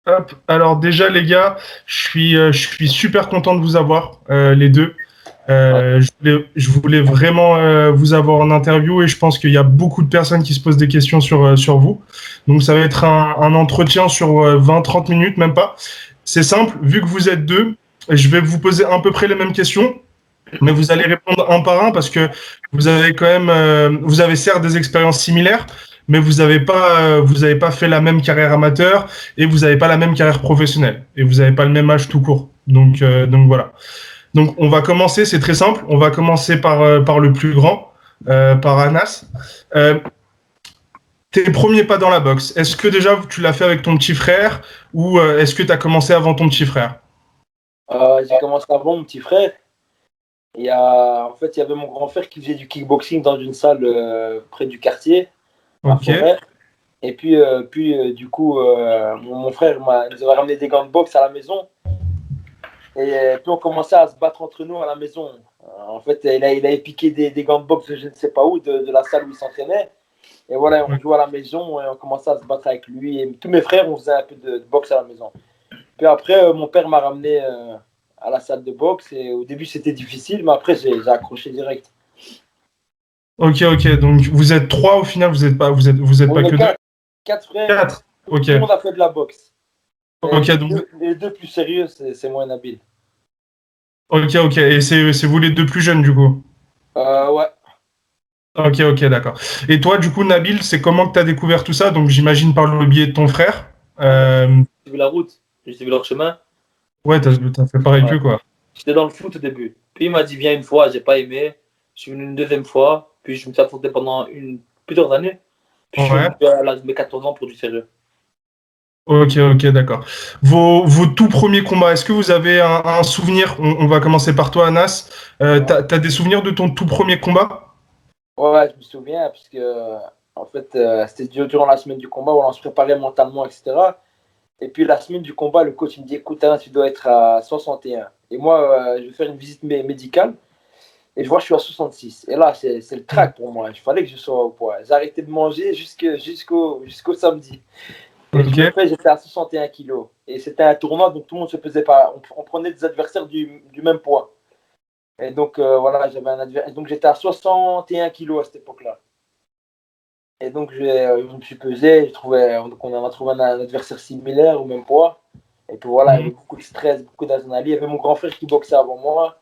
Hop. Alors déjà les gars, je suis super content de vous avoir les deux. Ouais. Je voulais vraiment vous avoir en interview et je pense qu'il y a beaucoup de personnes qui se posent des questions sur vous. Donc ça va être un entretien sur 20-30 minutes, même pas. C'est simple, vu que vous êtes deux, je vais vous poser à peu près les mêmes questions, mais vous allez répondre un par un parce que vous avez quand même, vous avez certes des expériences similaires, mais vous avez pas fait la même carrière amateur et vous n'avez pas la même carrière professionnelle et vous n'avez pas le même âge tout court. Donc voilà. Donc on va commencer, c'est très simple. On va commencer par le plus grand, par Anas. Euh, Tes premiers pas dans la boxe, est-ce que déjà tu l'as fait avec ton petit frère ou est-ce que tu as commencé avant ton petit frère? J'ai commencé avant mon petit frère. En fait, il y avait mon grand frère qui faisait du kickboxing dans une salle près du quartier, à Ok, Forêt. Et du coup, mon frère nous avait ramené des gants de boxe à la maison. Puis on commençait à se battre entre nous à la maison. En fait, il avait piqué des gants de boxe de je ne sais pas où, de la salle où il s'entraînait. Et voilà, on jouait à la maison et on commençait à se battre avec lui. Et tous mes frères, on faisait un peu de boxe à la maison. Puis après, mon père m'a ramené à la salle de boxe. Et au début, c'était difficile, mais après, j'ai accroché direct. ok. Donc vous êtes trois au final, vous êtes On pas est que deux. quatre frères. Quatre. Ok, Tout le monde a fait de la boxe. Et ok, donc les deux plus sérieux, c'est moi et Nabil. ok. Et c'est vous les deux plus jeunes du coup. Ouais. Ok, d'accord. Et toi, du coup, Nabil, c'est comment que tu as découvert tout ça? Donc j'imagine par le biais de ton frère. Ouais. Euh, J'ai vu la route, j'ai suivi leur chemin. ouais, Et t'as fait pareil ouais. que quoi. J'étais dans le foot au début. Puis il m'a dit viens une fois, j'ai pas aimé. Je suis venu une deuxième fois. Puis je me suis affronté pendant plusieurs années. Puis je suis Ouais. venu à l'âge de mes 14 ans pour du sérieux. Ok, d'accord. Vos tout premiers combats, est-ce que vous avez un souvenir? On va commencer par toi, Anas. Ouais. T'as des souvenirs de ton tout premier combat? Ouais, je me souviens, parce que en fait, c'était durant la semaine du combat où on se préparait mentalement, etc. Et puis la semaine du combat, le coach me dit écoute, Alain, tu dois être à 61. Et moi, je vais faire une visite médicale et je vois que je suis à 66. Et là, c'est le track pour moi. Il fallait que je sois au poids. J'ai arrêté de manger jusqu'au samedi. Et je me Ok. fais, j'étais à 61 kilos. Et c'était un tournoi, donc tout le monde se pesait pas. On prenait des adversaires du même poids. Et donc, voilà, j'avais un adversaire. Donc, j'étais à 61 kilos à cette époque-là. Et donc, je me suis pesé, donc on a trouvé un adversaire similaire au même poids. Et puis voilà, il y avait Mhm. beaucoup de stress, beaucoup d'adrénaline. Il y avait mon grand frère qui boxait avant moi.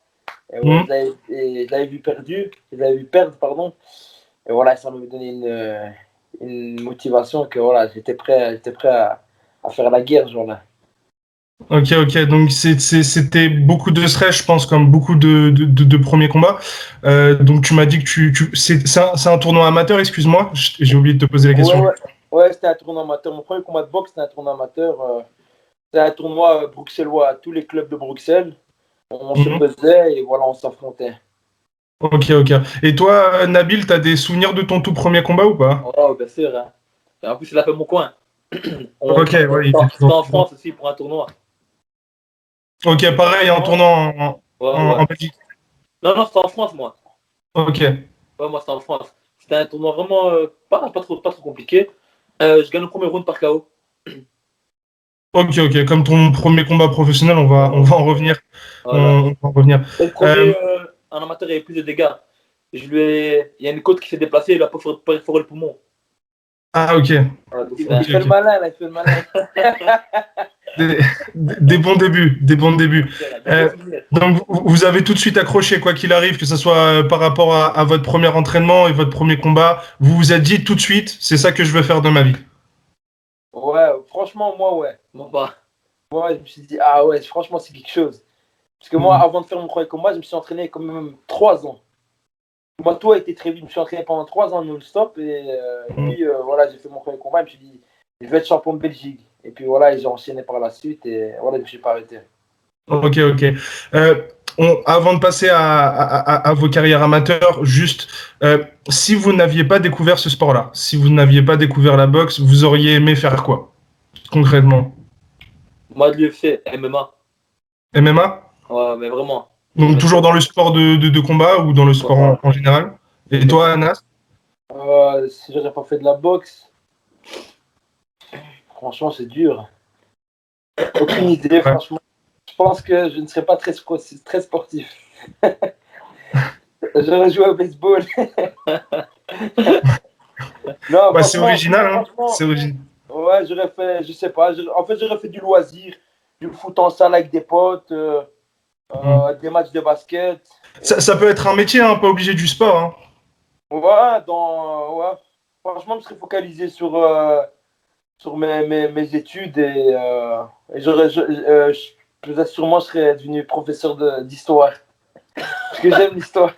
Et ouais, Mhm. je l'avais vu perdre, pardon. Et voilà, ça m'a donné une motivation que voilà, j'étais prêt à faire la guerre ce jour-là. Ok. Donc c'était beaucoup de stress, je pense, comme beaucoup de premiers combats. Donc tu m'as dit que c'est un tournoi amateur, excuse-moi, j'ai oublié de te poser la Ouais, question. ouais. Ouais, c'était un tournoi amateur. Mon premier combat de boxe, c'était un tournoi amateur. C'était un tournoi bruxellois à tous les clubs de Bruxelles. On se Mhm. pesait et voilà, on s'affrontait. Ok. Et toi, Nabil, t'as des souvenirs de ton tout premier combat ou pas? Oh, bien sûr. Hein. Et en plus, il a fait mon coin. Ok, ouais, il était C'était en France aussi pour un tournoi. Ok, pareil, en France. tournant Ouais, en ouais. Belgique. Non, non, c'était en France, moi. Ok. Ouais, moi, c'était en France. C'était un tournoi vraiment pas trop compliqué. Je gagne le premier round par KO. Ok. Comme ton premier combat professionnel, on va en revenir. Voilà. On va en revenir. Et le premier, en amateur, il y avait plus de dégâts. Il y a une côte qui s'est déplacée, il a perforé le poumon. Ah, ok. Voilà, donc il fait le Ok. malin, là, il fait le malin. Des, des bons débuts, des bons débuts. Des bons Euh, souvenirs. donc, vous avez tout de suite accroché, quoi qu'il arrive, que ce soit par rapport à votre premier entraînement et votre premier combat. Vous vous êtes dit tout de suite, c'est ça que je veux faire de ma vie. Ouais, franchement, moi, ouais. Bon, bah, moi, je me suis dit, ah ouais, franchement, c'est quelque chose. Parce que moi, Mhm. avant de faire mon premier combat, je me suis entraîné quand même 3 ans. Moi, tout a été très vite. Je me suis entraîné pendant 3 ans non-stop. Voilà, j'ai fait mon premier combat. Je me suis dit, je vais être champion de Belgique. Et puis voilà, j'ai enchaîné par la suite. Et voilà, je ne me suis pas arrêté. Ok. Euh, Avant de passer à vos carrières amateurs, juste, si vous n'aviez pas découvert ce sport-là, si vous n'aviez pas découvert la boxe, vous auriez aimé faire quoi, concrètement? Moi, de l'UFC, MMA. MMA? Ouais, mais vraiment, Donc j'aimais toujours trop. dans le sport de combat ou dans le sport Voilà, en général? Et j'aimais toi, trop. Anas? Si j'aurais pas fait de la boxe, franchement, c'est dur. Aucune idée, franchement. Je pense que je ne serais pas très sportif. J'aurais joué au baseball. Non, Bah, c'est franchement, original, hein. franchement, C'est original. ouais, j'aurais fait, je sais pas. En fait, j'aurais fait du loisir, du foot en salle avec des potes, des matchs de basket. Ça peut être un métier, hein, pas obligé du sport, hein. Ouais, ouais. Franchement, je serais focalisé sur mes études et peut-être sûrement je serais devenu professeur d'histoire. Parce que j'aime l'histoire.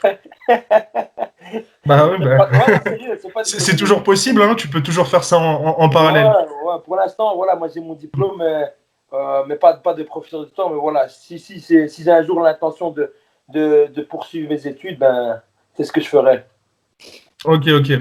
Bah ouais, bah. Ouais, non, sérieux, c'est pas des C'est conneries. toujours possible, hein. Tu peux toujours faire ça en parallèle. Ouais, pour l'instant, voilà, moi j'ai mon diplôme, mais pas de professeur d'histoire. Mais voilà, si j'ai un jour l'intention de poursuivre mes études, ben, c'est ce que je ferai. Ok, ok.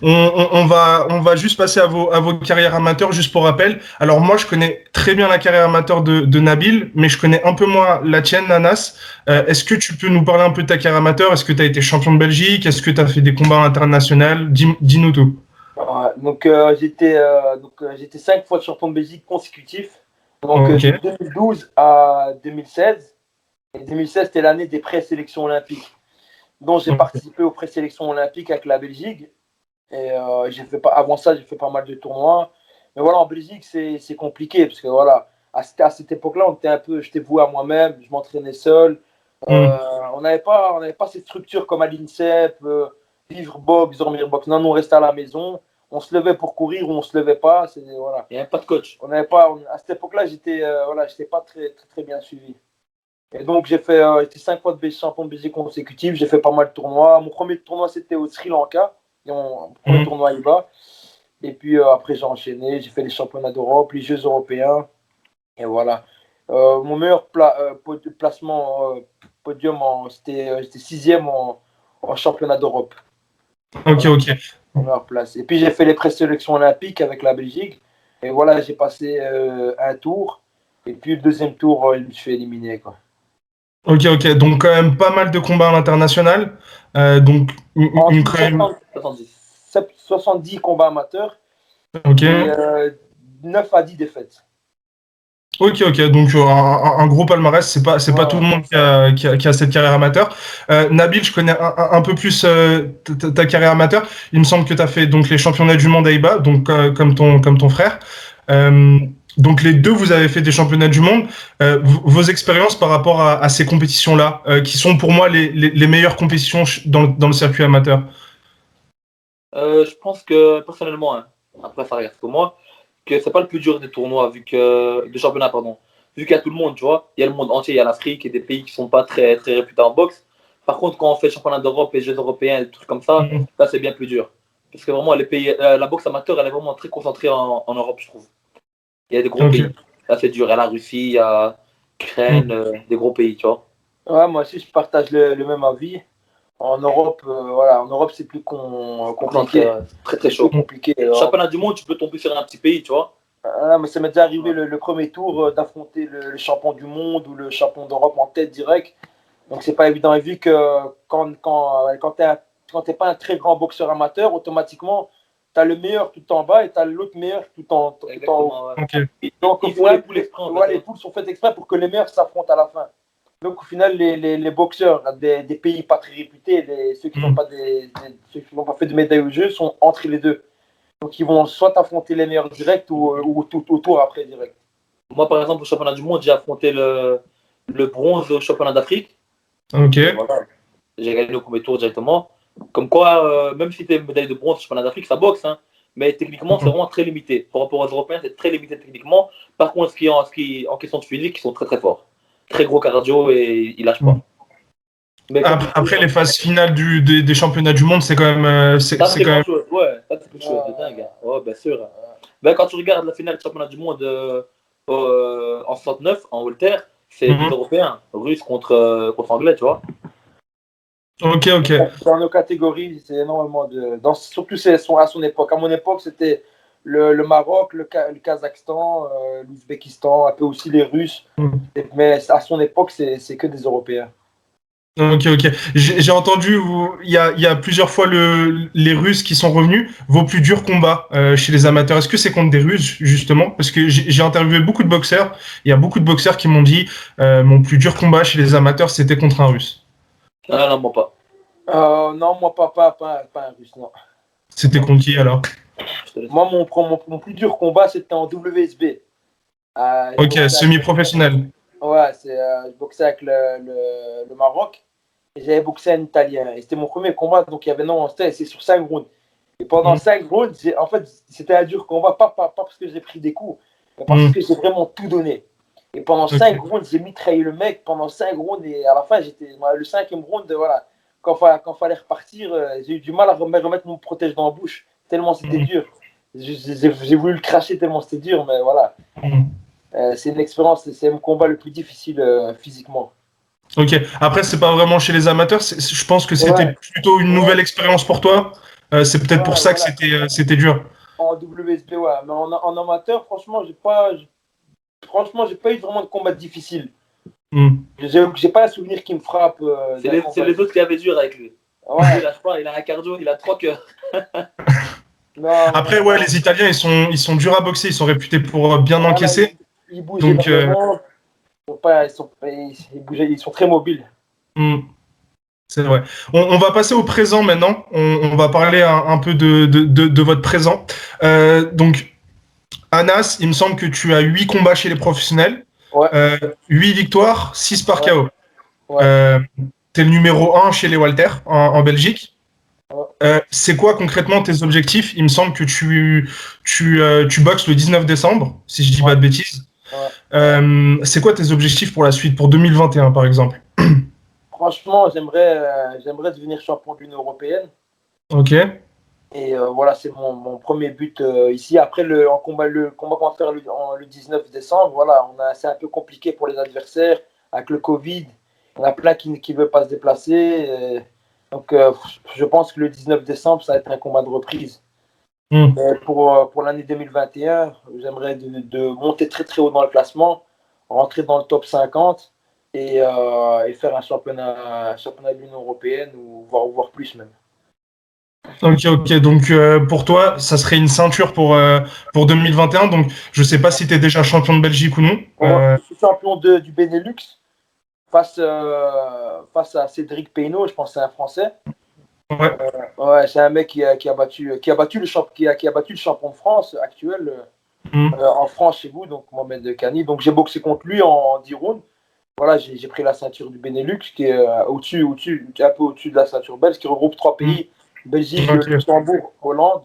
On va juste passer à vos carrières amateurs, juste pour rappel. Alors moi, je connais très bien la carrière amateur de Nabil, mais je connais un peu moins la tienne, Nanas. Est-ce que tu peux nous parler un peu de ta carrière amateur? Est-ce que tu as été champion de Belgique? Est-ce que tu as fait des combats internationaux? Dis-nous tout. Ouais, j'étais 5 fois champion de Belgique consécutif, Ok. de 2012 à 2016. Et 2016, c'était l'année des présélections olympiques. Donc j'ai Ok. participé aux présélections olympiques avec la Belgique. Et avant ça, j'ai fait pas mal de tournois. Mais voilà, en Belgique, c'est compliqué parce que voilà, à cette époque-là, j'étais voué à moi-même, je m'entraînais seul. Hmm. On n'avait pas cette structure comme à l'INSEP, vivre box, dormir box. Non, nous, on restait à la maison. On se levait pour courir ou on se levait pas. Voilà. Il n'y a même pas de coach. On n'avait pas, à cette époque-là, j'étais pas très bien suivi. Et donc, été 5 fois de champion de Belgique consécutif. J'ai fait pas mal de tournois. Mon premier tournoi, c'était au Sri Lanka. Mon premier Hmm. tournoi IBA. Et puis après, j'ai enchaîné. J'ai fait les championnats d'Europe, les Jeux européens. Et voilà. Mon meilleur placement podium, j'étais sixième en championnat d'Europe. Ok, Voilà, ok. en meilleure place. Et puis, j'ai fait les présélections olympiques avec la Belgique. Et voilà, j'ai passé un tour. Et puis, le deuxième tour, je me suis fait éliminer, quoi. Ok, ok. Donc quand même pas mal de combats à l'international. Donc En tout, quand même. 70 combats amateurs Ok. et 9 à 10 défaites. Ok, ok. Donc un gros palmarès. C'est pas tout le Voilà. monde qui a cette carrière amateur. Nabil, je connais un peu plus ta carrière amateur. Il me semble que tu as fait donc les championnats du monde à IBA, donc comme ton frère. Euh, donc les deux, vous avez fait des championnats du monde. Vos expériences par rapport à ces compétitions-là, qui sont pour moi les meilleures compétitions dans le circuit amateur. Je pense que personnellement, hein, après ça regarde que moi, que c'est pas le plus dur des tournois, de championnat, pardon. Vu qu'il y a tout le monde, tu vois, il y a le monde entier, il y a l'Afrique et des pays qui sont pas très, très réputés en boxe. Par contre, quand on fait le championnat d'Europe et les Jeux européens, des trucs comme Mhm. ça c'est bien plus dur. Parce que vraiment, les pays, la boxe amateur, elle est vraiment très concentrée en Europe, je trouve. Il y a des gros pays. Ok. Là, c'est dur. Il y a la Russie, il y a l'Ukraine, Mhm. des gros pays, tu vois. Ouais, moi aussi, je partage le même avis. En Europe, voilà, en Europe, c'est plus Concentré, compliqué. très, très C'est plus chaud. compliqué. Championnat du monde, tu peux tomber sur un petit pays, tu vois. Mais ça m'est déjà arrivé Ouais. le premier tour d'affronter le champion du monde ou le champion d'Europe en tête direct. Donc, c'est pas évident. Et vu que quand t'es pas un très grand boxeur amateur, automatiquement, tu as le meilleur tout en bas et tu as l'autre meilleur tout en haut. Exactement, ouais. Ok. Donc, au Ils font les final, poules exprès, en fait, ouais, les hein. poules sont faites exprès pour que les meilleurs s'affrontent à la fin. Donc, au final, les boxeurs des pays pas très réputés, ceux qui n'ont Mhm. pas, ceux qui n'ont pas fait de médaille au jeu, sont entre les deux. Donc, ils vont soit affronter les meilleurs directs ou tout au tour après direct. Moi, par exemple, au championnat du monde, j'ai affronté le bronze au championnat d'Afrique. Ok. Et voilà, j'ai gagné au premier tour directement. Comme quoi, même si tu es médaille de bronze au championnat d'Afrique, ça boxe, hein. Mais techniquement, c'est Mhm. vraiment très limité. Par rapport aux Européens, c'est très limité techniquement. Par contre, en question de physique, ils sont très très forts. Très gros cardio et ils lâchent pas. Mhm. Mais comme tu dis, Après, les phases finales des championnats du monde, c'est quand même, ça, c'est c'est quand quelque même. chose. Ouais, ça, c'est quelque chose de dingue, hein. Ouais, bien sûr. Ben, quand tu regardes la finale du championnat du monde en 69, en Walter, c'est deux Mhm. Européens, Russes contre Anglais, tu vois. Ok, ok. Dans nos catégories, c'est énormément surtout à son époque. À mon époque, c'était le Maroc, le Kazakhstan, l'Ouzbékistan, un peu aussi les Russes. Mhm. Mais à son époque, c'est que des Européens. Ok, ok. J'ai entendu, il y a plusieurs fois les Russes qui sont revenus. Vos plus durs combats chez les amateurs, est-ce que c'est contre des Russes, justement? Parce que j'ai interviewé beaucoup de boxeurs. Il y a beaucoup de boxeurs qui m'ont dit mon plus dur combat chez les amateurs, c'était contre un Russe. Ah non, moi pas. Non, moi, pas un russe, non. C'était contre qui alors? Je te laisse. Moi, mon plus dur combat, c'était en WSB. Je Ok, boxais avec, semi-professionnel. ouais, je boxais avec le Maroc. Et j'avais boxé un Italien. Et c'était mon premier combat, donc il y avait non, c'est sur 5 rounds. Et pendant Mm, 5 rounds, en fait, c'était un dur combat, pas parce que j'ai pris des coups, mais parce mm, que j'ai vraiment tout donné. Et pendant 5 ok. rounds, j'ai mitraillé le mec pendant 5 rounds. Et à la fin, le cinquième round, voilà, quand fallait repartir, j'ai eu du mal à remettre mon protège dans la bouche, tellement c'était Mm, dur. J'ai voulu le cracher tellement c'était dur, mais voilà. mm. C'est une expérience, c'est mon combat le plus difficile physiquement. Ok. Après, c'est pas vraiment chez les amateurs. Je pense que c'était Ouais, plutôt une ouais, nouvelle expérience pour toi. C'est peut-être pour ouais, ça que voilà. c'était dur. En WSB, ouais. Mais en amateur, franchement, j'ai pas eu vraiment de combat difficile. Mm. J'ai pas un souvenir qui me frappe C'est d'un c'est combat les autres qui avaient dur avec lui. Lui, Ouais, il a, je crois, il a un cardio, il a 3 cœurs. Après, non, ouais, les Italiens, ils sont durs à boxer. Ils sont réputés pour bien voilà, encaisser. ils bougent Donc, énormément. Ils sont très mobiles. mm, c'est vrai. On va passer au présent maintenant. On va parler un peu de votre présent. Donc, Anas, il me semble que tu as 8 combats chez les professionnels, Ouais, 8 victoires, 6 par ouais, KO. ouais, Euh, tu es le numéro 1 chez les Walter en Belgique. ouais. C'est quoi concrètement tes objectifs? Il me semble que tu boxes le 19 décembre, si je dis pas Ouais, de bêtises. ouais. C'est quoi tes objectifs pour la suite, pour 2021 par exemple? Franchement, j'aimerais devenir champion de l'Union européenne. Ok. Et voilà, c'est mon premier but ici. Après, le combat qu'on va faire le 19 décembre, voilà, c'est un peu compliqué pour les adversaires avec le Covid. Il y en a plein qui ne veulent pas se déplacer. Donc, je pense que le 19 décembre, ça va être un combat de reprise. Hmm. Mais pour l'année 2021, j'aimerais de monter très très haut dans le classement, rentrer dans le top 50 et faire un championnat de l'Union européenne ou voir plus même. Ok, ok. Donc pour toi, ça serait une ceinture pour 2021. Donc je sais pas si tu es déjà champion de Belgique ou non. Je suis champion du Benelux face à Cédric Peynaud, je pense que c'est un Français. Ouais. Ouais, c'est un mec qui a battu le champion de France actuel Hmm. en France chez vous, donc Mohamed Kani. Donc j'ai boxé contre lui en 10 rounds. Voilà, j'ai pris la ceinture du Benelux qui est un peu au-dessus de la ceinture belge, qui regroupe 3 Hmm. pays, Belgique, Ok. Luxembourg, Hollande.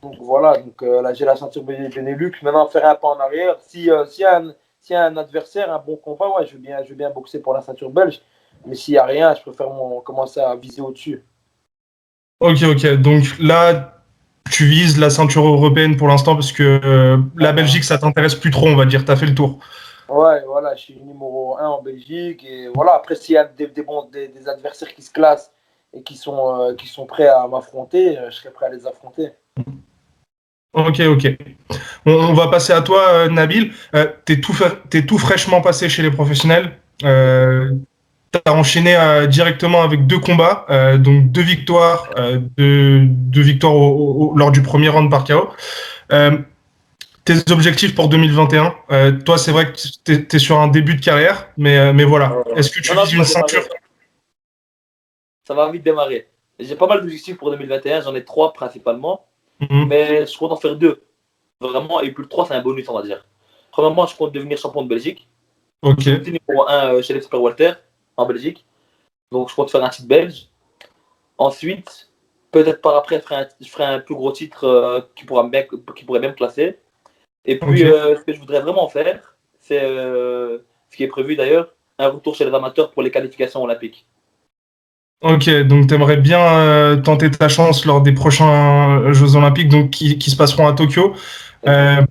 Donc voilà, là j'ai la ceinture Benelux. Maintenant, faire un pas en arrière. S'il y a un adversaire, un bon combat, ouais, je veux bien boxer pour la ceinture belge. Mais s'il n'y a rien, je préfère commencer à viser au-dessus. Ok, ok. Donc là, tu vises la ceinture européenne pour l'instant parce que la Belgique, ça t'intéresse plus trop, on va dire. T'as fait le tour. Ouais, voilà, je suis numéro 1 en Belgique. Et voilà, après, s'il y a des adversaires qui se classent et qui sont prêts à m'affronter, je serai prêt à les affronter. Ok, ok. On va passer à toi, Nabil. T'es tout fraîchement passé chez les professionnels. T'as enchaîné directement avec 2 combats, donc 2 victoires, deux victoires lors du premier round par KO. Euh, tes objectifs pour 2021, toi, c'est vrai que t'es sur un début de carrière, mais voilà. Est-ce que Non, tu non, vises ça une va ceinture? démarrer. Ça va vite démarrer. J'ai pas mal d'objectifs pour 2021, j'en ai 3 principalement, Mhm. mais je compte en faire 2. Vraiment, et puis le 3, c'est un bonus, on va dire. Premièrement, je compte devenir champion de Belgique. Ok, Je suis aussi numéro 1 chez les Super Walter en Belgique. Donc je compte faire un titre belge. Ensuite, peut-être par après, je ferai un plus gros titre qui pourrait bien me classer. Et puis, ok. ce que je voudrais vraiment faire, c'est ce qui est prévu d'ailleurs, un retour chez les amateurs pour les qualifications olympiques. Ok, donc tu aimerais bien tenter ta chance lors des prochains Jeux Olympiques donc, qui se passeront à Tokyo. Exact. Euh,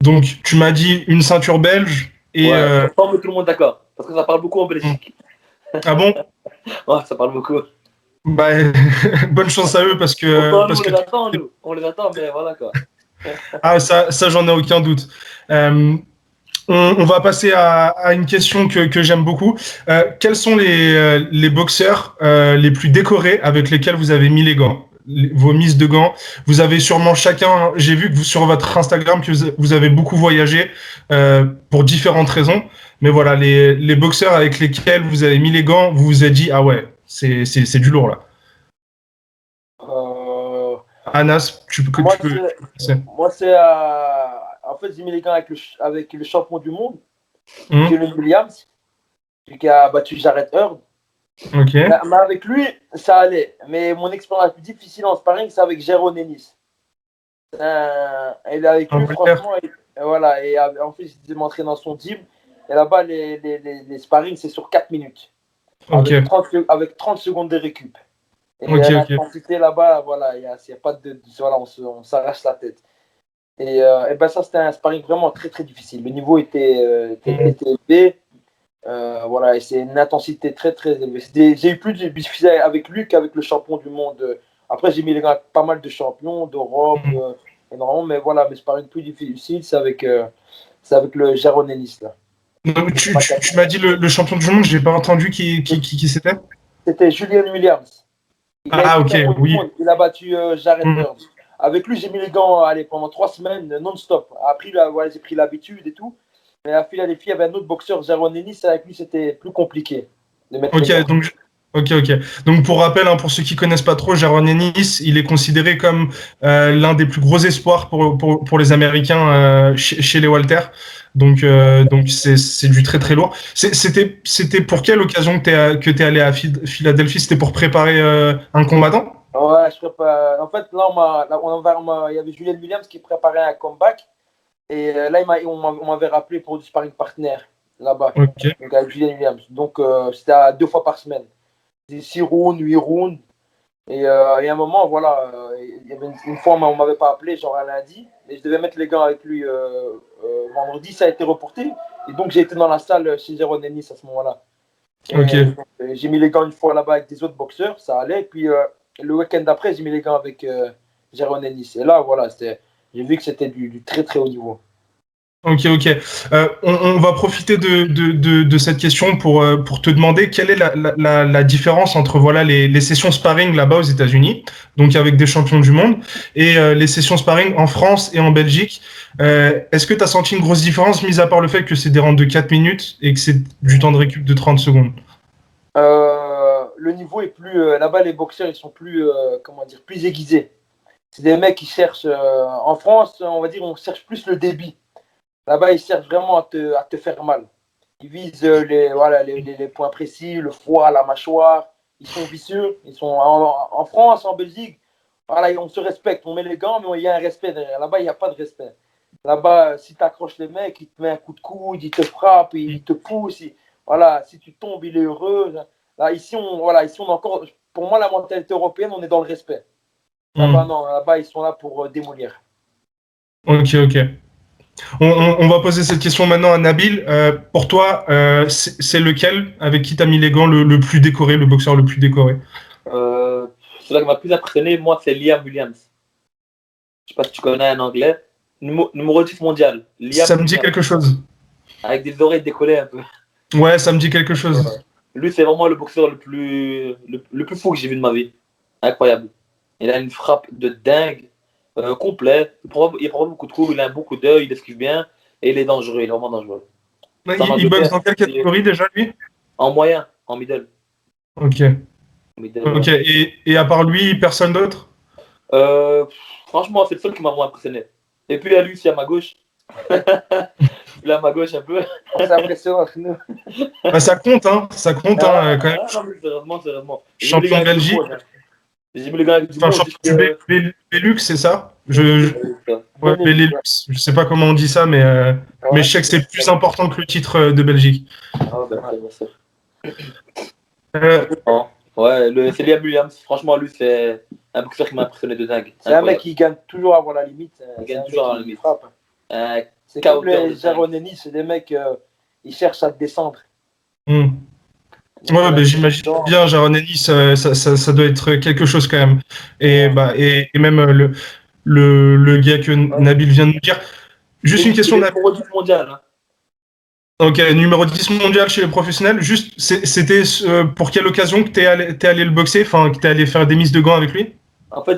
donc tu m'as dit une ceinture belge et... Ouais, pour pas mettre tout le monde d'accord. Parce que ça parle beaucoup en Belgique. ah bon? Ouais, ça parle beaucoup. Bah, bonne chance à eux Pourtant, nous, parce on que les attend, nous. On les attend, mais voilà quoi. ah ça j'en ai aucun doute. Euh, On va passer à une question que j'aime beaucoup. Quels sont les boxeurs les plus décorés avec lesquels vous avez mis les gants, vos mises de gants? Vous avez sûrement chacun, j'ai vu que sur votre Instagram que vous avez beaucoup voyagé pour différentes raisons. Mais voilà, les boxeurs avec lesquels vous avez mis les gants, vous vous êtes dit, ah ouais, c'est du lourd là. Euh, Anas, moi, tu peux. en fait, j'ai mis les gants avec le champion du monde, Hum, Julian Williams, celui qui a battu Jared Heard. ok. Mais avec lui, ça allait. Mais mon expérience la plus difficile en sparring, c'est avec Jaron Ennis. Et avec lui, Angleterre. franchement, voilà. Et en plus, il m'entraîner dans son gym. Et là-bas, les sparring, c'est sur 4 minutes. Ok. Avec 30 secondes de récup. Et Ok. l'intensité là-bas, voilà, y a pas voilà, on s'arrache la tête. Et ben ça, c'était un sparring vraiment très très difficile. Le niveau était élevé. Voilà, et c'est une intensité très très élevée. J'ai eu plus de difficultés avec lui qu'avec le champion du monde. Après, j'ai mis les gars avec pas mal de champions d'Europe, énormément, mais voilà, mes sparring plus difficiles, c'est avec le Jaron Ennis là. Donc, tu m'as dit le champion du monde, j'ai pas entendu qui c'était. C'était Julian Williams. Il a Ah, été ok, champion du oui. monde. Il a battu Jared Mm. Heard. Avec lui, j'ai mis les gants allez, pendant 3 semaines non-stop. Après, là, voilà, j'ai pris l'habitude et tout. Mais à Philadelphie, il y avait un autre boxeur, Jaron Ennis. Avec lui, c'était plus compliqué de mettre les Ok, gants. ok. Donc, pour rappel, hein, pour ceux qui connaissent pas trop, Jaron Ennis, il est considéré comme l'un des plus gros espoirs pour les Américains chez les Walter. Donc c'est du très très lourd. C'était pour quelle occasion que t'es allé à Philadelphie? C'était pour préparer un combattant? Ouais, je prépare. En fait, il y avait Julian Williams qui préparait un comeback. Et là, on m'avait rappelé pour du sparring partner là-bas. Ok, Donc, avec Julian Williams. Donc, c'était à 2 fois par semaine. 6 rounds, 8 rounds. Et à un moment, voilà, il y avait une fois, on m'avait pas appelé, genre un lundi, et je devais mettre les gants avec lui vendredi, ça a été reporté. Et donc, j'ai été dans la salle chez Jérôme Ennis à ce moment-là. ok. Donc, j'ai mis les gants une fois là-bas avec des autres boxeurs, ça allait. Et puis, le week-end d'après, j'ai mis les gants avec Jérôme Ennis. Et là, voilà, j'ai vu que c'était du très, très haut niveau. Ok. On va profiter de cette question pour te demander quelle est la différence entre voilà, les sessions sparring là-bas aux États-Unis, donc avec des champions du monde, et les sessions sparring en France et en Belgique. Est-ce que tu as senti une grosse différence, mis à part le fait que c'est des rounds de 4 minutes et que c'est du temps de récup de 30 secondes? Le niveau est plus. Là-bas, les boxeurs, ils sont plus, comment dire, plus aiguisés. C'est des mecs qui cherchent. En France, on va dire, on cherche plus le débit. Là-bas, ils cherchent vraiment à te faire mal. Ils visent voilà, les points précis, le foie, la mâchoire. Ils sont vicieux. Ils sont en France, en Belgique. Voilà, on se respecte. On met les gants, mais il y a un respect derrière. Là-bas, il n'y a pas de respect. Là-bas, si tu accroches les mecs, il te met un coup de coude, il te frappe, il te pousse. Voilà, si tu tombes, il est heureux. Là, ici, on a encore. Pour moi, la mentalité européenne, on est dans le respect. Là-bas, non. Là-bas, ils sont là pour démolir. Ok. On va poser cette question maintenant à Nabil. Pour toi, c'est lequel avec qui tu as mis les gants le plus décoré, le boxeur le plus décoré? Celui qui m'a plus impressionné, moi, c'est Liam Williams. Je sais pas si tu connais un anglais. Numéro 10 mondial. Liam Ça me dit Williams. quelque chose. Avec des oreilles décollées un peu. Ouais, ça me dit quelque chose. Lui, c'est vraiment le boxeur le plus fou que j'ai vu de ma vie. Incroyable. Il a une frappe de dingue, complet. Il prend beaucoup de coups, il a un bon coup d'œil, il esquive bien. Et il est dangereux, il est vraiment dangereux. Il boxe dans quelle catégorie déjà, lui? En moyen, en middle. Ok. Ok. Et à part lui, personne d'autre? Euh, Franchement, c'est le seul qui m'a vraiment impressionné. Et puis, il y a lui aussi à ma gauche. Il est à ma gauche un peu. C'est impressionnant. Nous. Bah, ça compte, hein. Ça compte, quand même. Non, mais sérieusement. Champion de Belgique. J'ai mis le gars avec du Enfin, monde. champion du Belux, c'est ça? Ouais, Benelux. Je sais pas comment on dit ça, mais je sais que c'est plus important que le titre de Belgique. Ah, ben, bien sûr. Ouais, c'est Liam Williams. Franchement, lui, c'est un boxeur qui m'a impressionné de dingue. C'est un mec qui gagne toujours avant la limite. Il gagne toujours avant la limite. C'est comme les Jaron Ennis, c'est des mecs, ils cherchent à te descendre. Ouais, ben, j'imagine bien, Jaron Ennis, ça doit être quelque chose quand même. Et même le gars que Nabil vient de nous dire. Juste une question, Nabil. Mondial. Hein. Ok, numéro 10 mondial chez les professionnels. Juste, c'était pour quelle occasion que t'es allé le boxer, enfin, que t'es allé faire des mises de gants avec lui? En fait,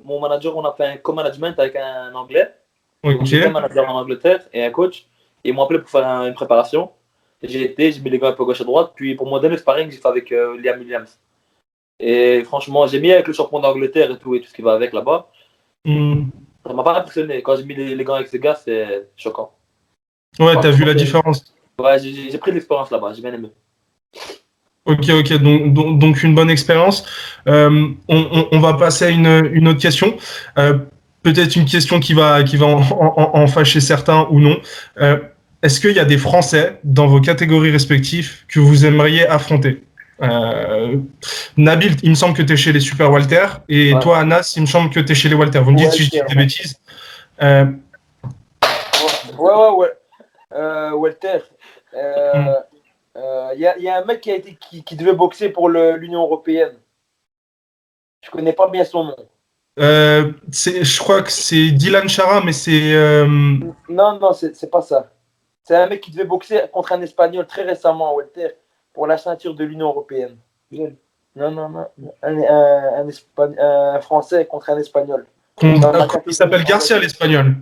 mon manager, on a fait un co-management avec un Anglais. Donc Ok. j'étais manager en Angleterre et un coach. Et ils m'ont appelé pour faire une préparation. J'ai mis les gants un peu gauche à droite. Puis pour mon dernier sparring, j'ai fait avec Liam Williams. Et franchement, j'ai mis avec le champion d'Angleterre et tout ce qui va avec là-bas. Hmm. Ça m'a pas impressionné. Quand j'ai mis les gants avec ce gars, c'est choquant. Ouais, t'as vu Franchement, la différence. ouais, j'ai pris de l'expérience là-bas, j'ai bien aimé. Ok, donc une bonne expérience. On va passer à une autre question. Peut-être une question qui va en fâcher certains ou non. Est-ce qu'il y a des Français dans vos catégories respectives que vous aimeriez affronter? Euh, Nabil, il me semble que tu es chez les Super Walter. Et Ouais, toi, Anas, il me semble que tu es chez les Walter. Vous me dites si je dis Walter, des ouais. bêtises. Euh, Ouais. Walter. Y a un mec qui devait boxer pour l'Union européenne. Je connais pas bien son nom. je crois que c'est Dylan Chara, mais c'est... Non, c'est pas ça. C'est un mec qui devait boxer contre un Espagnol très récemment, Walter, pour la ceinture de l'Union européenne. Non. Un Français contre un Espagnol. Dans je ma crois qu'il catégorie s'appelle en Garcia, Walter. l'espagnol.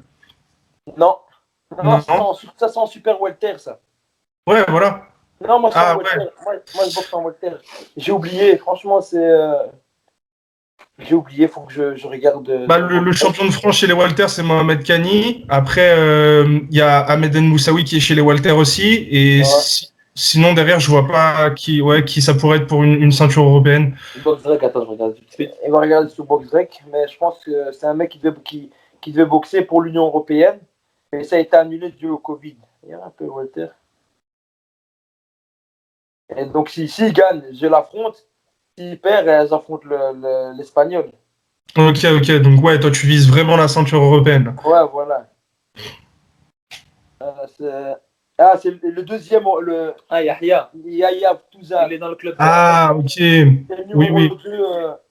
Non, non, Non. ça c'est en Super Walter, ça. Ouais, voilà. Non, moi, c'est en Ah Walter. ouais. Moi, je boxe en Walter. J'ai oublié, franchement, j'ai oublié, faut que je regarde. Bah, le champion de France chez les Walters, c'est Mohamed Kani. Après, il y a Ahmed El Moussaoui qui est chez les Walters aussi. Et Ouais. sinon, derrière, je vois pas qui ça pourrait être pour une ceinture européenne. Box Drag, attends, je regarde tout de suite. Il va regarder sous BoxRec, mais je pense que c'est un mec qui devait boxer pour l'Union européenne. Et ça a été annulé dû au Covid. Il y a un peu Walter. Et donc, s'il gagne, je l'affronte. S'il perd, j'affronte l'Espagnol. Ok. Donc, ouais, toi, tu vises vraiment la ceinture européenne. Ouais, voilà. C'est le deuxième, Ah, Yahya, Yaya Touza. il est dans le club. Ah, ok. C'est le Oui. numéro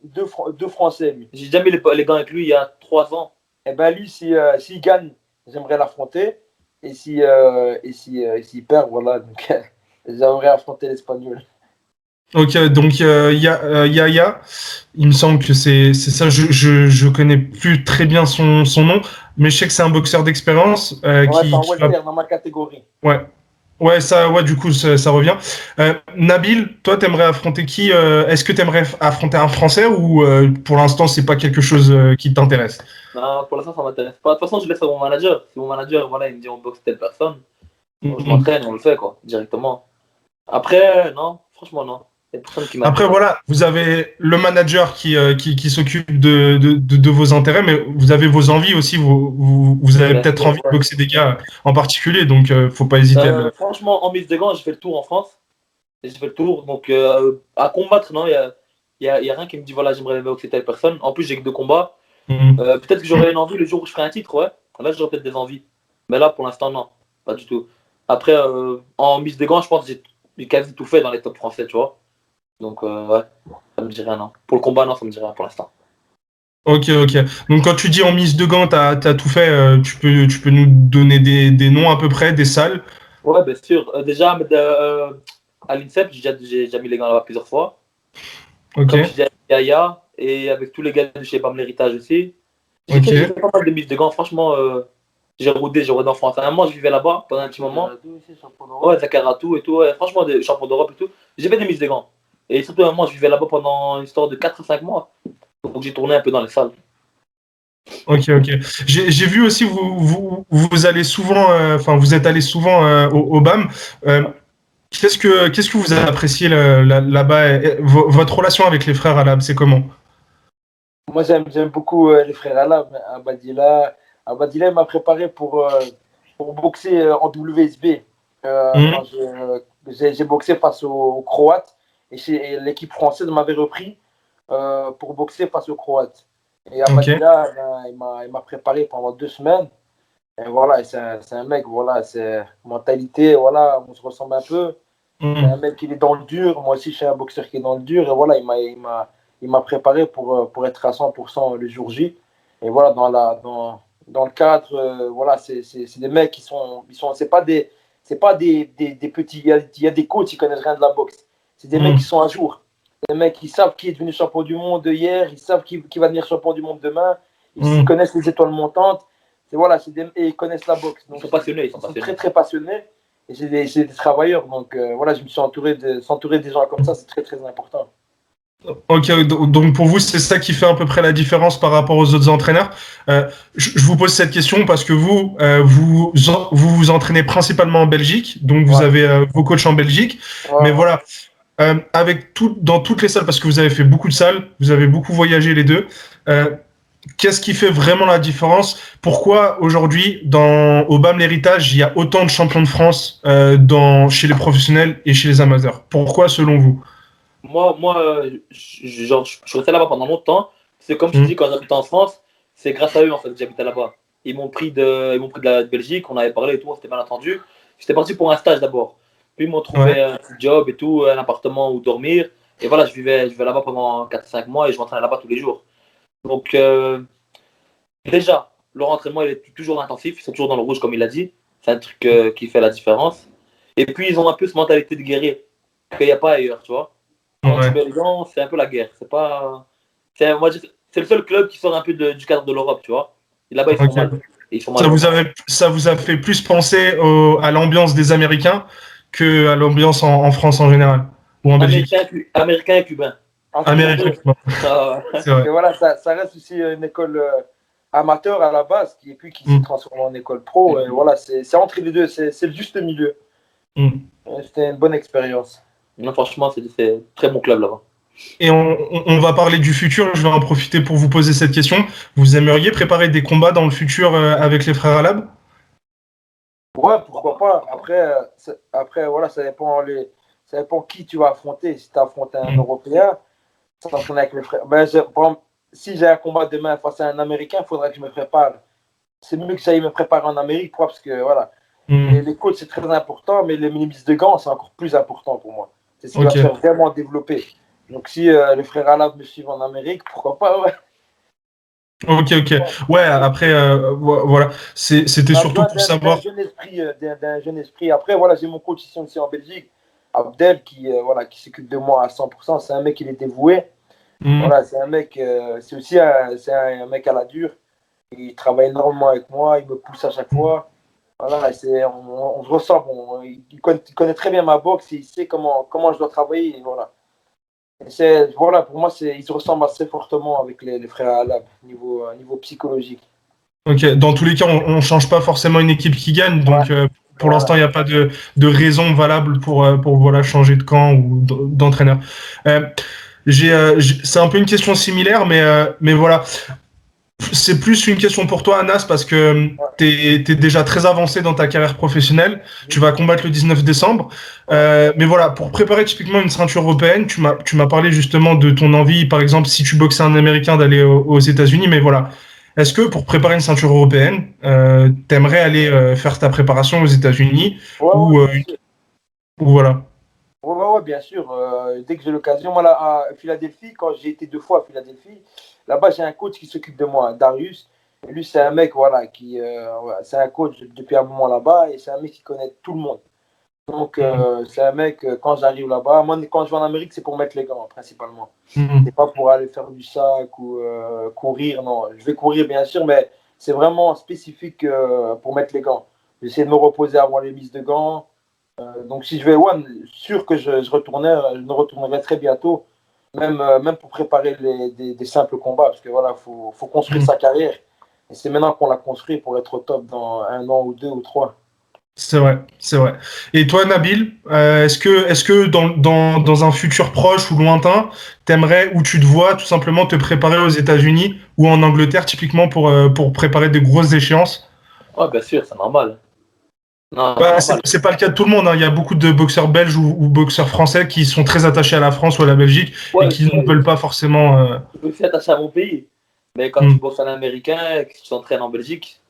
2 français, lui. J'ai déjà mis les gants avec lui il y a 3 ans. Et ben lui, s'il gagne, j'aimerais l'affronter. S'il perd, voilà. Donc, j'aimerais affronter l'Espagnol. Ok, donc Yaya, il me semble que c'est ça. Je connais plus très bien son nom, mais je sais que c'est un boxeur d'expérience Ouais, c'est en qui va. Walter dans ma catégorie. Ouais. Ouais, du coup, ça revient. Nabil, toi, t'aimerais affronter qui? Est-ce que t'aimerais affronter un Français ou pour l'instant, c'est pas quelque chose qui t'intéresse? Non, pour l'instant, ça m'intéresse pas. De toute façon, je laisse à mon manager. Si mon manager, voilà, il me dit on boxe telle personne, donc je Mhm. m'entraîne, on le fait, quoi, directement. Après, non, franchement, non. Il y a personne qui Après, m'intéresse. voilà, vous avez le manager qui s'occupe de vos intérêts, mais vous avez vos envies aussi. Vous avez Bien peut-être sûr, envie de ouais. boxer des gars en particulier, donc faut pas hésiter à le. Franchement, en mise de gants, j'ai fait le tour en France. Et j'ai fait le tour. Donc, à combattre, non, y a rien qui me dit, voilà, j'aimerais boxer telle personne. En plus, j'ai que 2 combats. Mhm. Peut-être que j'aurai une envie le jour où je ferai un titre, ouais. Là, j'aurai peut-être des envies. Mais là, pour l'instant, non. Pas du tout. Après, en mise de gants, je pense que j'ai quasi tout fait dans les top français, tu vois. Donc, ouais, ça me dit rien, non. Pour le combat, non, ça me dit rien pour l'instant. Ok. Donc quand tu dis en mise de gants, t'as tout fait. Tu peux nous donner des noms à peu près, des salles. Ouais, bien sûr. Déjà, à l'INSEP, j'ai déjà mis les gants là-bas plusieurs fois. Ok. Comme je disais, avec Yaya et avec tous les gars de chez BAM l'héritage aussi. J'ai Ok. fait pas mal de mises de gants. Franchement, j'ai rodé en France. À un moment, je vivais là-bas pendant un petit moment. Ouais, Zakaratou et tout. Ouais, franchement, des champions d'Europe et tout. J'ai fait des mises de gants. Et surtout, à un moment, je vivais là-bas pendant une histoire de 4 à 5 mois. Donc, j'ai tourné un peu dans les salles. Ok. J'ai vu aussi vous allez souvent, enfin vous êtes allé souvent au BAM. Euh, qu'est-ce que vous avez apprécié là-bas? Votre relation avec les frères arabes, c'est comment? Moi, j'aime beaucoup les frères Alab. Abadila, il m'a préparé pour boxer en WSB. Mhm. Quand j'ai boxé face aux Croates et l'équipe française m'avait repris pour boxer face aux Croates. Et Ok. Abadila, ben, il m'a préparé pendant 2 semaines. Et voilà, c'est un mec, voilà, c'est mentalité, voilà, on se ressemble un peu. C'est un Mhm. mec qui est dans le dur. Moi aussi, je suis un boxeur qui est dans le dur. Et voilà, il m'a préparé pour être à 100% le jour J. Et voilà, dans le cadre, voilà, c'est des mecs qui sont c'est pas c'est pas des petits. Il y a des coachs qui connaissent rien de la boxe. C'est des mecs qui sont à jour. Des mecs qui savent qui est devenu champion du monde hier, ils savent qui va devenir champion du monde demain, ils connaissent les étoiles montantes. Et ils connaissent la boxe. Donc, ils sont passionnés. Ils sont très très passionnés. Et c'est des travailleurs. Donc voilà, je me suis entouré des gens comme ça, c'est très très important. Ok, donc pour vous, c'est ça qui fait à peu près la différence par rapport aux autres entraîneurs. Je vous pose cette question parce que vous entraînez principalement en Belgique, donc vous avez vos coachs en Belgique. Mais voilà, dans toutes les salles, parce que vous avez fait beaucoup de salles, vous avez beaucoup voyagé les deux. Qu'est-ce qui fait vraiment la différence? Pourquoi aujourd'hui, au BAM L'Héritage, il y a autant de champions de France chez les professionnels et chez les amateurs? Pourquoi, selon vous? Moi, je suis resté là-bas pendant longtemps. C'est comme je te dis, quand j'habitais en France, c'est grâce à eux en fait que j'habitais là-bas. Ils m'ont pris de la Belgique, on avait parlé et tout, on s'était bien entendu. J'étais parti pour un stage d'abord. Puis ils m'ont trouvé un petit job et tout, un appartement où dormir. Et voilà, je vivais là-bas pendant 4-5 mois et je m'entraînais là-bas tous les jours. Donc, déjà, leur entraînement il est toujours intensif, ils sont toujours dans le rouge comme il l'a dit. C'est un truc qui fait la différence. Et puis, ils ont un peu cette mentalité de guerrier qu'il n'y a pas ailleurs, tu vois. Quand tu mets les gants, c'est un peu la guerre. C'est le seul club qui sort un peu du cadre de l'Europe, tu vois. Et là-bas, ils sont mal. Ça vous a fait plus penser à l'ambiance des Américains qu'à l'ambiance en France en général, ou en Belgique? Américain et cubain. Américain et cubain. C'est vrai. Et voilà, ça reste aussi une école amateur à la base, qui s'est transformée en école pro. Et voilà, c'est entre les deux, c'est le juste milieu. C'était une bonne expérience. Non, franchement, c'est un très bon club là-bas. Et on va parler du futur. Je vais en profiter pour vous poser cette question. Vous aimeriez préparer des combats dans le futur avec les frères Alab? Ouais, pourquoi pas. Après voilà, ça dépend qui tu vas affronter. Si tu affrontes un Européen, ça s'entraîne avec les frères. Si j'ai un combat demain face à un Américain, il faudra que je me prépare. C'est mieux que j'aille me préparer en Amérique, parce que voilà. Les coachs, c'est très important, mais les mises de gants, c'est encore plus important pour moi. C'est ce qui va me faire vraiment développer. Donc, si les frères Alab me suivent en Amérique, pourquoi pas, ouais. Ok. Ouais, après, voilà. C'était surtout pour savoir. D'un jeune esprit. Après, voilà, j'ai mon coach ici aussi en Belgique, Abdel, qui s'occupe de moi à 100%. C'est un mec, il est dévoué. Voilà, c'est un mec, c'est aussi un mec à la dure. Il travaille énormément avec moi, il me pousse à chaque fois. Voilà, on se ressemble. Il connaît très bien ma boxe, il sait comment je dois travailler. Et voilà. Voilà, pour moi, ils se ressemblent assez fortement avec les frères Alab, niveau psychologique. Ok, dans tous les cas, on ne change pas forcément une équipe qui gagne, donc pour l'instant, il n'y a pas de raison valable pour voilà, changer de camp ou d'entraîneur. C'est un peu une question similaire, mais voilà. C'est plus une question pour toi, Anas, parce que tu es déjà très avancé dans ta carrière professionnelle. Tu vas combattre le 19 décembre. Mais voilà, pour préparer typiquement une ceinture européenne, tu m'as parlé justement de ton envie, par exemple, si tu boxais un Américain, d'aller aux États-Unis. Mais voilà, est-ce que pour préparer une ceinture européenne, t'aimerais aller faire ta préparation aux États-Unis ou voilà? Ouais, bien sûr. Dès que j'ai l'occasion, moi, là, à Philadelphie, quand j'ai été 2 fois à Philadelphie, là-bas, j'ai un coach qui s'occupe de moi, Darius. Et lui, c'est un mec, voilà, c'est un coach depuis un moment là-bas, et c'est un mec qui connaît tout le monde. Donc, c'est un mec, quand j'arrive là-bas, moi, quand je vais en Amérique, c'est pour mettre les gants, principalement. C'est pas pour aller faire du sac ou courir, non. Je vais courir, bien sûr, mais c'est vraiment spécifique pour mettre les gants. J'essaie de me reposer avant les mises de gants. Donc, si je vais, sûr que je me retournerai très bientôt, même pour préparer des simples combats, parce que voilà, faut construire sa carrière. Et c'est maintenant qu'on l'a construit pour être au top dans 1 an ou 2 ou 3. C'est vrai. Et toi, Nabil, est-ce que dans un futur proche ou lointain, t'aimerais ou tu te vois tout simplement te préparer aux États-Unis ou en Angleterre typiquement pour préparer des grosses échéances? Ouais, bien sûr, c'est normal. Non, Bah, c'est pas le cas de tout le monde, hein. Il y a beaucoup de boxeurs belges ou boxeurs français qui sont très attachés à la France ou à la Belgique et qui ne veulent pas forcément. Je peux aussi attaché à mon pays. Mais quand tu bosses en américain et que tu t'entraînes en Belgique,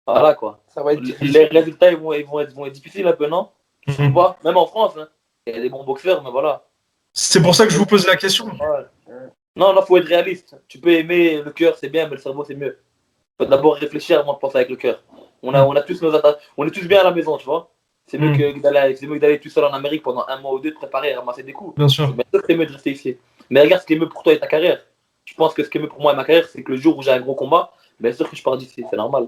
voilà quoi. Ça va être difficile. Les résultats ils vont être difficiles un peu, non? Tu trouves pas? Même en France, hein. Il y a des bons boxeurs, mais voilà. C'est pour ça que je vous pose la question. Non, il faut être réaliste. Tu peux aimer le cœur, c'est bien, mais le cerveau, c'est mieux. Il faut d'abord réfléchir avant de penser avec le cœur. On est tous bien à la maison, tu vois. C'est mieux que d'aller tout seul en Amérique pendant un mois ou deux, de préparer et ramasser des coups. Bien sûr. C'est bien sûr que c'est mieux de rester ici. Mais regarde ce qui est mieux pour toi et ta carrière. Je pense que ce qui est mieux pour moi et ma carrière, c'est que le jour où j'ai un gros combat, bien sûr que je pars d'ici, c'est normal.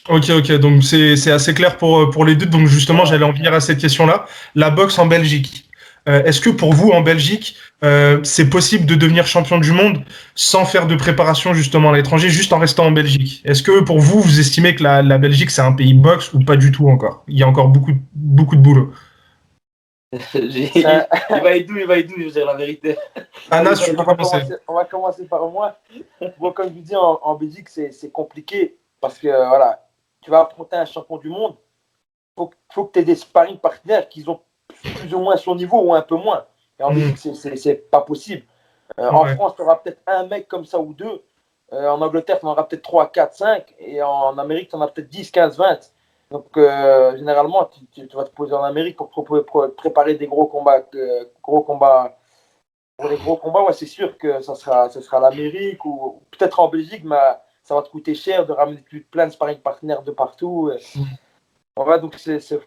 Ok, donc c'est assez clair pour les deux. Donc justement, j'allais en venir à cette question-là. La boxe en Belgique. Est-ce que pour vous, en Belgique, c'est possible de devenir champion du monde sans faire de préparation justement à l'étranger, juste en restant en Belgique? Est-ce que pour vous, vous estimez que la Belgique, c'est un pays boxe ou pas du tout encore? Il y a encore beaucoup de boulot. Il va être doux, je veux dire la vérité. Anas, tu peux commencer. On va commencer par moi. Bon, comme je vous dis, en Belgique, c'est compliqué parce que voilà, tu vas affronter un champion du monde. Faut que tu aies des sparring partenaires qui ont plus ou moins son niveau ou un peu moins. Et en Belgique, c'est pas possible. En France, tu auras peut-être un mec comme ça ou deux. En Angleterre, tu en auras peut-être 3, 4, 5. Et en Amérique, tu en as peut-être 10, 15, 20. Donc, généralement, tu vas te poser en Amérique pour préparer des gros combats. Pour les gros combats, ouais, c'est sûr que ça sera l'Amérique ou peut-être en Belgique, mais ça va te coûter cher de ramener plein de sparring partenaires de partout. Ouais, donc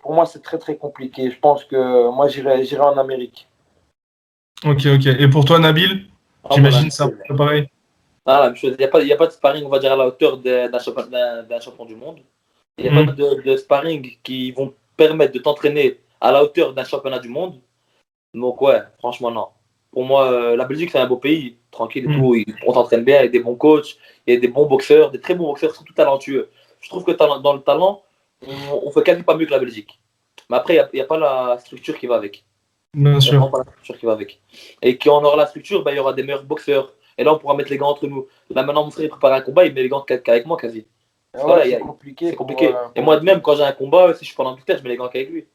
pour moi, c'est très très compliqué. Je pense que moi, j'irai en Amérique. Ok. Et pour toi, Nabil, j'imagine ça pareil. Ah, la même chose. Il n'y a pas de sparring, on va dire, à la hauteur d'un champion du monde. Il n'y a pas de sparring qui vont permettre de t'entraîner à la hauteur d'un championnat du monde. Donc ouais, franchement non. Pour moi, la Belgique, c'est un beau pays, tranquille et tout. On t'entraîne bien avec des bons coachs, il y a des bons boxeurs, des très bons boxeurs, surtout talentueux. Je trouve que dans le talent, on fait quasi pas mieux que la Belgique. Mais après, il n'y a pas la structure qui va avec. Bien sûr. Pas la structure qui va avec. Et quand on aura la structure, il y aura des meilleurs boxeurs. Et là, on pourra mettre les gants entre nous. Là, maintenant, mon frère prépare un combat, il met les gants qu'avec moi quasi. Ouais, c'est compliqué. C'est compliqué. Et moi, de même, quand j'ai un combat, si je suis pas en Angleterre, je mets les gants qu'avec lui.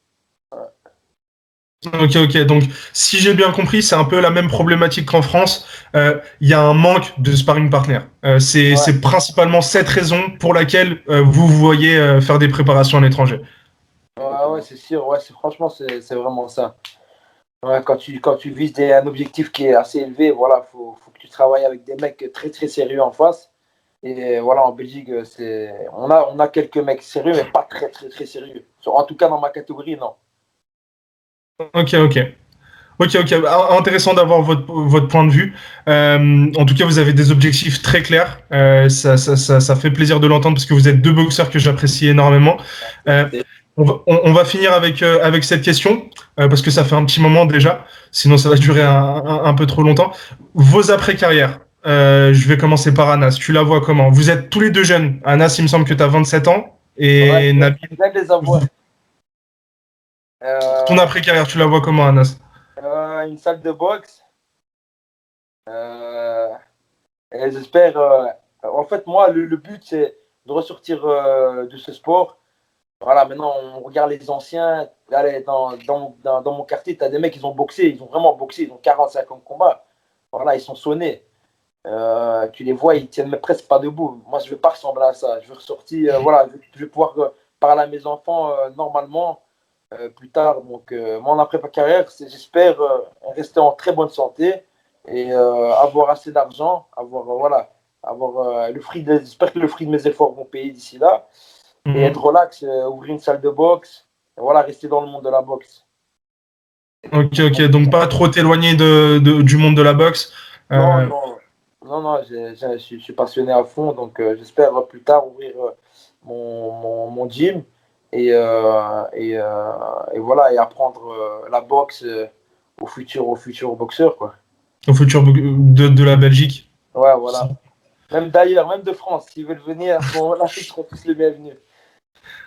Ok. Donc, si j'ai bien compris, c'est un peu la même problématique qu'en France. Il y a un manque de sparring partner. C'est principalement cette raison pour laquelle vous voyez faire des préparations à l'étranger. Ouais, c'est sûr. Ouais, franchement, c'est vraiment ça. Ouais, quand tu vises un objectif qui est assez élevé, voilà, faut que tu travailles avec des mecs très très sérieux en face. Et voilà, en Belgique, on a quelques mecs sérieux, mais pas très très très sérieux. En tout cas, dans ma catégorie, non. Ok. Intéressant d'avoir votre point de vue. En tout cas, vous avez des objectifs très clairs. Ça fait plaisir de l'entendre parce que vous êtes deux boxeurs que j'apprécie énormément. On va finir avec cette question parce que ça fait un petit moment déjà. Sinon, ça va durer un peu trop longtemps. Vos après-carrières. Je vais commencer par Anas. Tu la vois comment? Vous êtes tous les deux jeunes. Anas, il me semble que tu as 27 ans. Et Nabil. Ton après-carrière, tu la vois comment, Anas? Une salle de boxe. Et j'espère. En fait, moi, le but, c'est de ressortir de ce sport. Voilà, maintenant, on regarde les anciens. Allez, dans mon quartier, tu as des mecs qui ont boxé. Ils ont vraiment boxé. Ils ont 40-50 combats. Voilà, ils sont sonnés. Tu les vois, ils tiennent presque pas debout. Moi, je veux pas ressembler à ça. Je veux ressortir. Voilà, je vais pouvoir parler à mes enfants normalement plus tard. Donc, mon après-carrière, j'espère rester en très bonne santé et avoir assez d'argent, j'espère que le fruit de mes efforts vont payer d'ici là et être relax, ouvrir une salle de boxe, et voilà, rester dans le monde de la boxe. Ok. Donc pas trop t'éloigner du monde de la boxe. Non, je suis passionné à fond, donc j'espère plus tard ouvrir mon gym et voilà, et apprendre la boxe aux futurs boxeurs, quoi. Au futur de la Belgique. Ouais, voilà. Même d'ailleurs, même de France, s'ils veulent venir à ce moment-là, ils seront tous les bienvenus.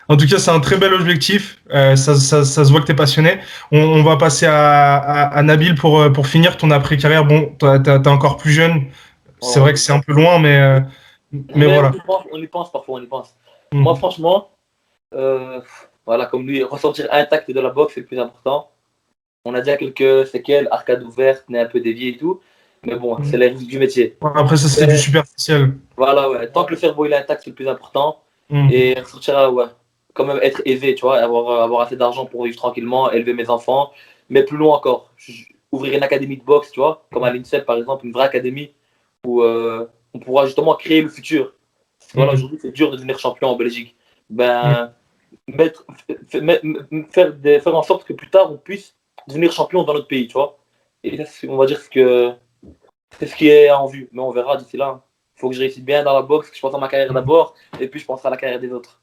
En tout cas, c'est un très bel objectif. Ça se voit que tu es passionné. On va passer à Nabil pour finir ton après-carrière. Bon, t'es encore plus jeune. C'est vrai que c'est un peu loin, mais voilà. On y pense parfois, on y pense. Moi, franchement, voilà, comme lui, ressortir intact de la boxe, c'est le plus important. On a déjà quelques séquelles, arcade ouverte, nez un peu dévié et tout. Mais bon, c'est les risques du métier. Après, ça, c'est du superficiel. Voilà, ouais. Tant que le cerveau il est intact, c'est le plus important. Et ressortir, ouais, quand même être aisé, tu vois, avoir assez d'argent pour vivre tranquillement, élever mes enfants. Mais plus loin encore, ouvrir une académie de boxe, tu vois, comme à l'INSEP par exemple, une vraie académie où on pourra justement créer le futur. Voilà, aujourd'hui, c'est dur de devenir champion en Belgique. Ben, faire en sorte que plus tard on puisse devenir champion dans notre pays, tu vois. Et ça, on va dire c'est ce qui est en vue. Mais on verra d'ici là. Il faut que je réussisse bien dans la boxe, que je pense à ma carrière d'abord, et puis je penserai à la carrière des autres.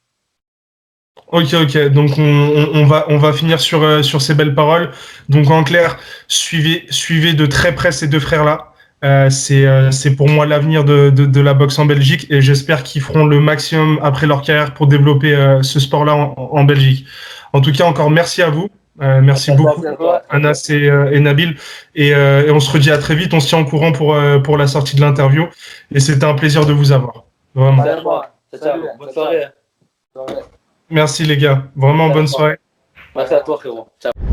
Ok, donc on va finir sur ces belles paroles. Donc en clair, suivez de très près ces deux frères-là. C'est pour moi l'avenir de la boxe en Belgique et j'espère qu'ils feront le maximum après leur carrière pour développer ce sport-là en Belgique. En tout cas, encore merci à vous. Merci beaucoup, Anas et Nabil. Et on se redit à très vite. On se tient au courant pour la sortie de l'interview. Et c'était un plaisir de vous avoir. Vraiment. Bonne soirée. Merci les gars. Vraiment bonne soirée. Merci à toi, frérot. Ciao.